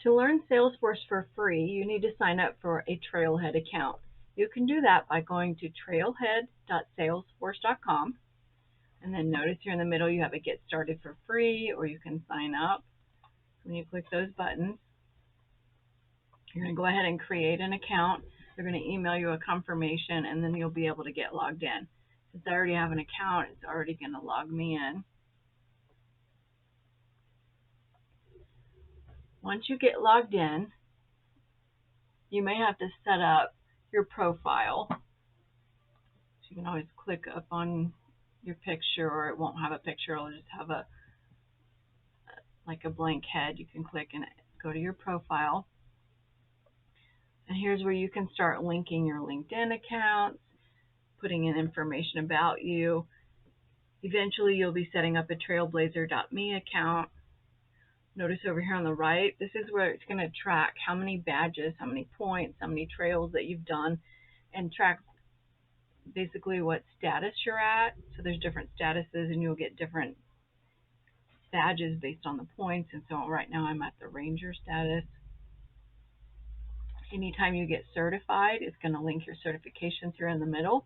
To learn Salesforce for free, you need to sign up for a Trailhead account. You can do that by going to trailhead.salesforce.com, and then notice here in the middle you have a Get Started for Free, or you can sign up. When you click those buttons, you're going to go ahead and create an account. They're going to email you a confirmation, and then you'll be able to get logged in. Since I already have an account, it's already going to log me in. Once you get logged in, you may have to set up your profile. So you can always click up on your picture, or it won't have a picture. It'll just have like a blank head. You can click and go to your profile. And here's where you can start linking your LinkedIn accounts, putting in information about you. Eventually, you'll be setting up a trailblazer.me account. Notice over here on the right, this is where it's going to track how many badges, how many points, how many trails that you've done, and track basically what status you're at. So there's different statuses, and you'll get different badges based on the points. And so right now I'm at the Ranger status. Anytime you get certified, it's going to link your certifications here in the middle.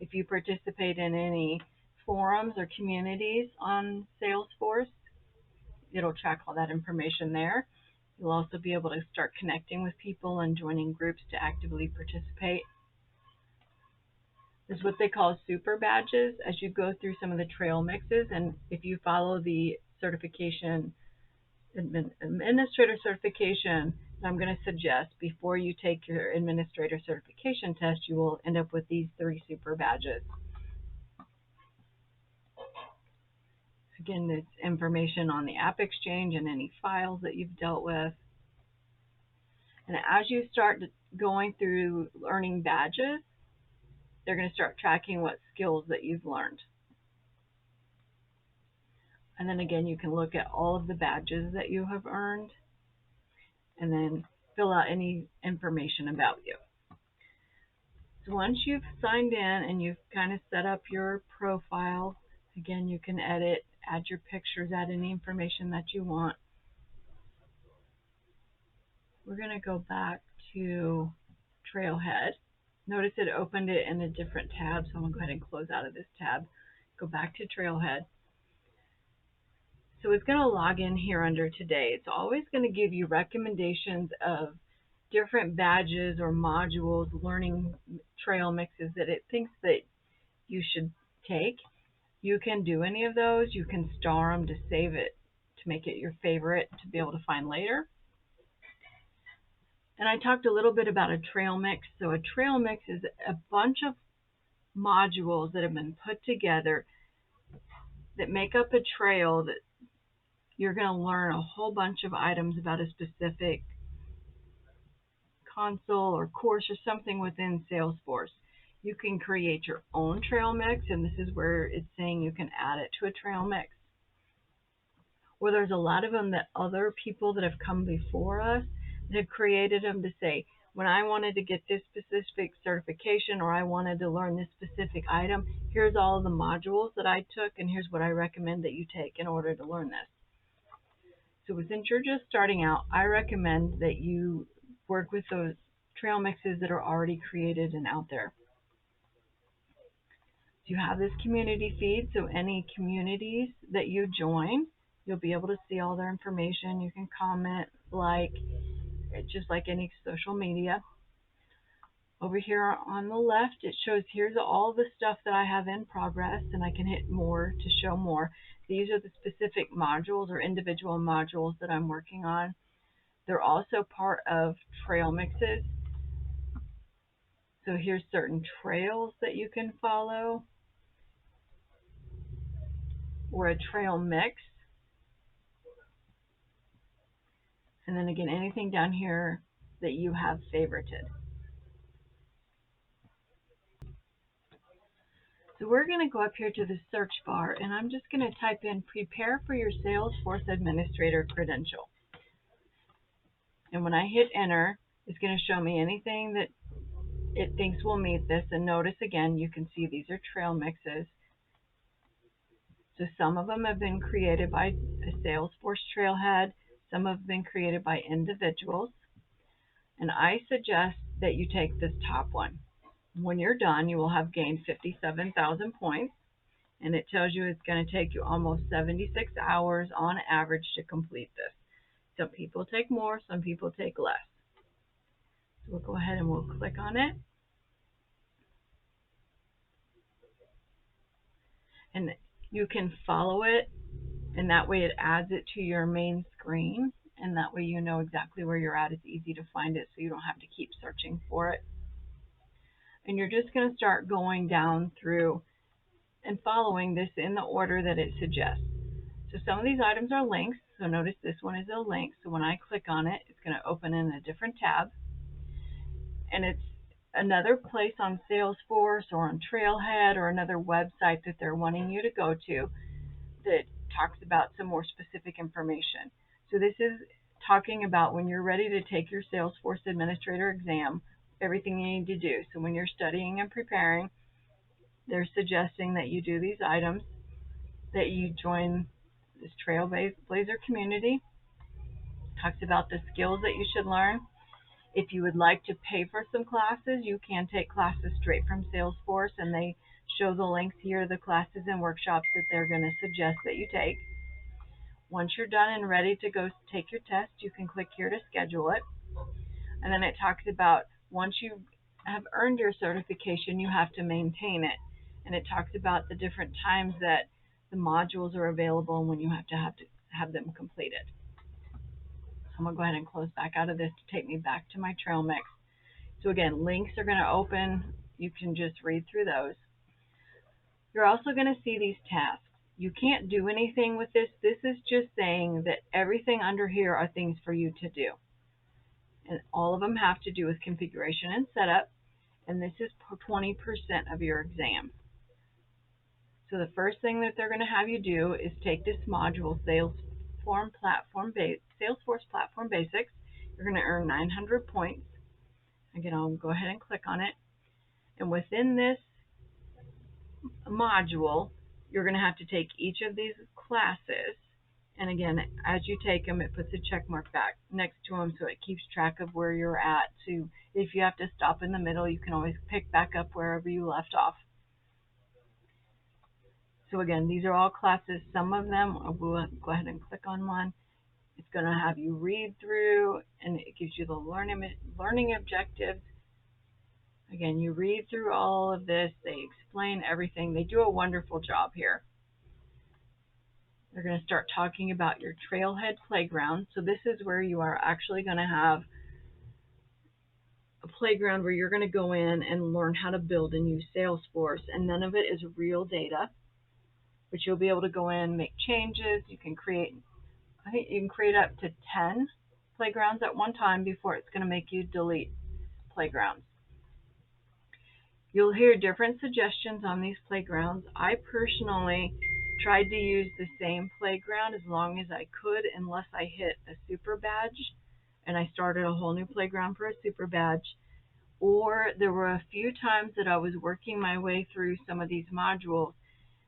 If you participate in any forums or communities on Salesforce, it'll track all that information there. You'll also be able to start connecting with people and joining groups to actively participate. This is what they call Superbadges as you go through some of the Trailmixes, and if you follow the certification, administrator certification, I'm going to suggest before you take your administrator certification test, you will end up with these 3 Superbadges. Again, it's information on the App Exchange and any files that you've dealt with. And as you start going through earning badges, they're going to start tracking what skills that you've learned. And then again, you can look at all of the badges that you have earned and then fill out any information about you. So once you've signed in and you've kind of set up your profile, again, you can edit, add your pictures, add any information that you want. We're going to go back to Trailhead. Notice it opened it in a different tab, so I'm going to go ahead and close out of this tab. Go back to Trailhead. So it's going to log in here under Today. It's always going to give you recommendations of different badges or modules, learning trail mixes that it thinks that you should take. You can do any of those. You can star them to save it, to make it your favorite to be able to find later. And I talked a little bit about a trail mix. So a trail mix is a bunch of modules that have been put together that make up a trail that you're going to learn a whole bunch of items about a specific console or course or something within Salesforce. You can create your own trail mix, and this is where it's saying you can add it to a trail mix. Or there's a lot of them that other people that have come before us that have created them to say, when I wanted to get this specific certification or I wanted to learn this specific item, here's all of the modules that I took, and here's what I recommend that you take in order to learn this. So since you're just starting out, I recommend that you work with those trail mixes that are already created and out there. You have this community feed, so any communities that you join, you'll be able to see all their information. You can comment, like, just like any social media. Over here on the left, it shows here's all the stuff that I have in progress, and I can hit more to show more. These are the specific modules or individual modules that I'm working on. They're also part of Trailmixes. So here's certain trails that you can follow, or a trail mix. And then again, anything down here that you have favorited. So we're going to go up here to the search bar, and I'm just going to type in prepare for your Salesforce Administrator credential. And when I hit enter, it's going to show me anything that it thinks will meet this. And notice again, you can see these are trail mixes. So some of them have been created by a Salesforce Trailhead. Some have been created by individuals. And I suggest that you take this top one. When you're done, you will have gained 57,000 points. And it tells you it's going to take you almost 76 hours on average to complete this. Some people take more, some people take less. So we'll go ahead and we'll click on it. And you can follow it, and that way it adds it to your main screen, and that way you know exactly where you're at. It's easy to find it, so you don't have to keep searching for it. And you're just going to start going down through and following this in the order that it suggests. So some of these items are links, so notice this one is a link, so when I click on it, it's going to open in a different tab, and it's another place on Salesforce or on Trailhead or another website that they're wanting you to go to that talks about some more specific information. So this is talking about when you're ready to take your Salesforce Administrator exam, everything you need to do. So when you're studying and preparing, they're suggesting that you do these items, that you join this Trailblazer community. Talks about the skills that you should learn. If you would like to pay for some classes, you can take classes straight from Salesforce, and they show the links here, the classes and workshops that they're going to suggest that you take. Once you're done and ready to go take your test, you can click here to schedule it. And then it talks about once you have earned your certification, you have to maintain it. And it talks about the different times that the modules are available and when you have to have them completed. I'm going to go ahead and close back out of this to take me back to my Trailmix. So again, links are going to open. You can just read through those. You're also going to see these tasks. You can't do anything with this. This is just saying that everything under here are things for you to do. And all of them have to do with configuration and setup. And this is 20% of your exam. So the first thing that they're going to have you do is take this module, Salesforce Platform Basics. You're going to earn 900 points. Again, I'll go ahead and click on it. And within this module, you're going to have to take each of these classes. And again, as you take them, it puts a check mark back next to them so it keeps track of where you're at. So if you have to stop in the middle, you can always pick back up wherever you left off. So again, these are all classes. Some of them, we'll go ahead and click on one. It's going to have you read through, and it gives you the learning objectives. Again, you read through all of this. They explain everything. They do a wonderful job here. They're going to start talking about your Trailhead playground. So this is where you are actually going to have a playground where you're going to go in and learn how to build and use Salesforce. And none of it is real data, but you'll be able to go in, make changes. You can create, I think you can create up to 10 playgrounds at one time before it's going to make you delete playgrounds. You'll hear different suggestions on these playgrounds. I personally tried to use the same playground as long as I could unless I hit a super badge and I started a whole new playground for a super badge. Or there were a few times that I was working my way through some of these modules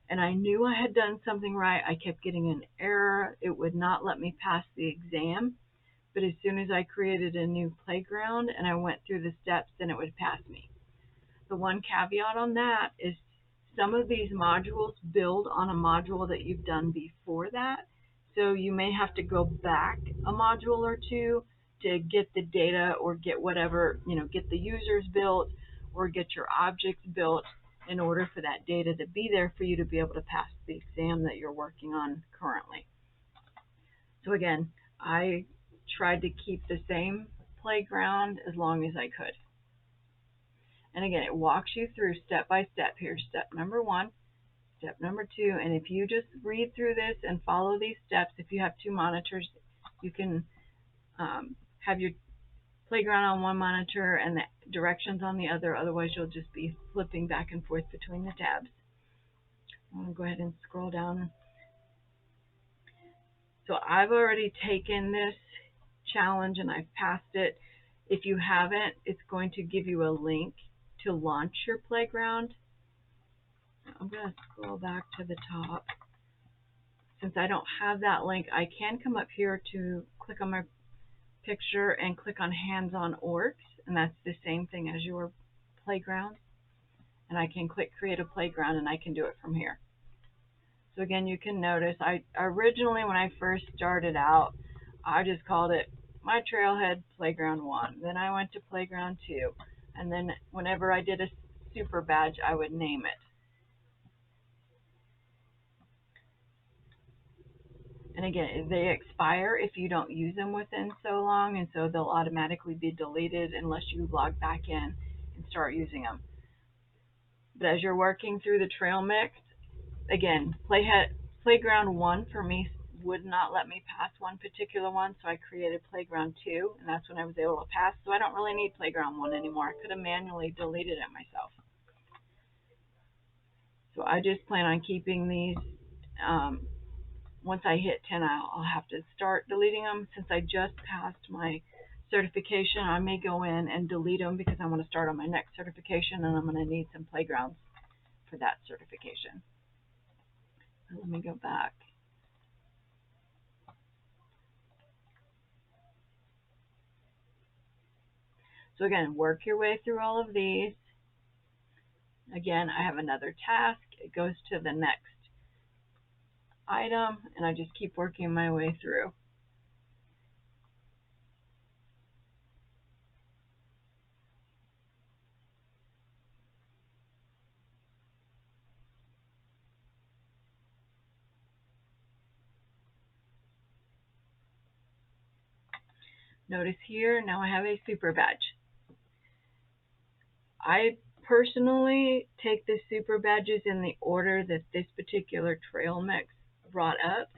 and I knew I had done something right. I kept getting an error. It would not let me pass the exam. But as soon as I created a new playground and I went through the steps, then it would pass me. The one caveat on that is some of these modules build on a module that you've done before that. So you may have to go back a module or two to get the data or get whatever, get the users built or get your objects built in order for that data to be there for you to be able to pass the exam that you're working on currently. So again, I tried to keep the same playground as long as I could. And again, it walks you through step by step. Here's step number 1, step number 2. And if you just read through this and follow these steps, if you have 2 monitors, you can have your playground on one monitor and the directions on the other. Otherwise, you'll just be flipping back and forth between the tabs. I'm going to go ahead and scroll down. So I've already taken this challenge and I've passed it. If you haven't, it's going to give you a link to launch your playground. I'm going to scroll back to the top. Since I don't have that link, I can come up here to click on my picture and click on hands-on orgs, and that's the same thing as your playground. And I can click create a playground and I can do it from here. So again, you can notice I originally, when I first started out, I just called it my Trailhead Playground 1. Then I went to Playground 2. And then whenever I did a super badge, I would name it. And again, they expire if you don't use them within so long, and so they'll automatically be deleted unless you log back in and start using them. But as you're working through the Trailmix, again, Playground 1 for me would not let me pass one particular one, so I created Playground 2, and that's when I was able to pass. So I don't really need Playground 1 anymore. I could have manually deleted it myself. So I just plan on keeping these. Once I hit 10, I'll have to start deleting them. Since I just passed my certification, I may go in and delete them because I want to start on my next certification, and I'm going to need some playgrounds for that certification. Let me go back. So again, work your way through all of these. Again, I have another task. It goes to the next item, and I just keep working my way through. Notice here, now I have a super badge. I personally take the super badges in the order that this particular Trailmix brought up.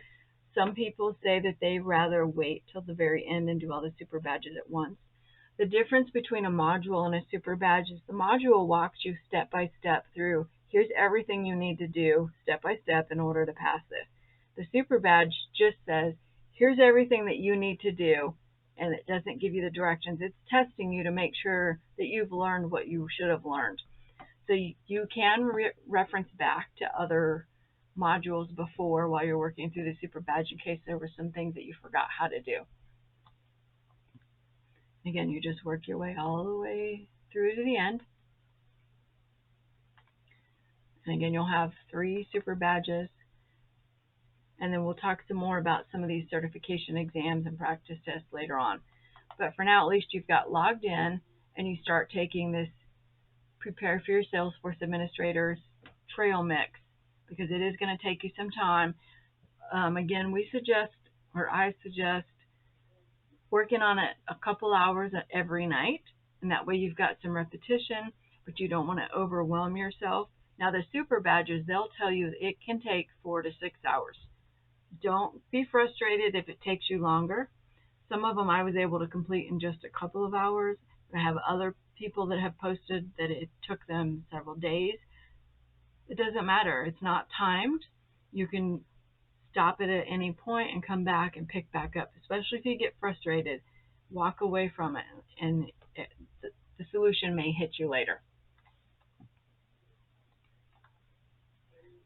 Some people say that they rather wait till the very end and do all the super badges at once. The difference between a module and a super badge is the module walks you step by step through. Here's everything you need to do step by step in order to pass this. The super badge just says, here's everything that you need to do, and it doesn't give you the directions. It's testing you to make sure that you've learned what you should have learned. So you can reference back to other modules before while you're working through the super badge in case there were some things that you forgot how to do. Again, you just work your way all the way through to the end. And again, you'll have 3 super badges. And then we'll talk some more about some of these certification exams and practice tests later on. But for now, at least you've got logged in and you start taking this Prepare for Your Salesforce Administrators Trailmix, because it is going to take you some time. Again, I suggest working on it a couple hours every night, and that way you've got some repetition, but you don't want to overwhelm yourself. Now the super badges, they'll tell you it can take 4 to 6 hours. Don't be frustrated if it takes you longer. Some of them I was able to complete in just a couple of hours. I have other people that have posted that it took them several days. It doesn't matter. It's not timed. You can stop it at any point and come back and pick back up, especially if you get frustrated. Walk away from it, and the solution may hit you later.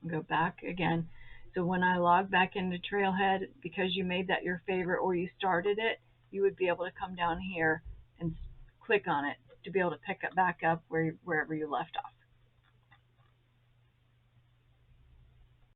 Go back again. So when I log back into Trailhead, because you made that your favorite or you started it, you would be able to come down here and click on it to be able to pick it back up wherever you left off.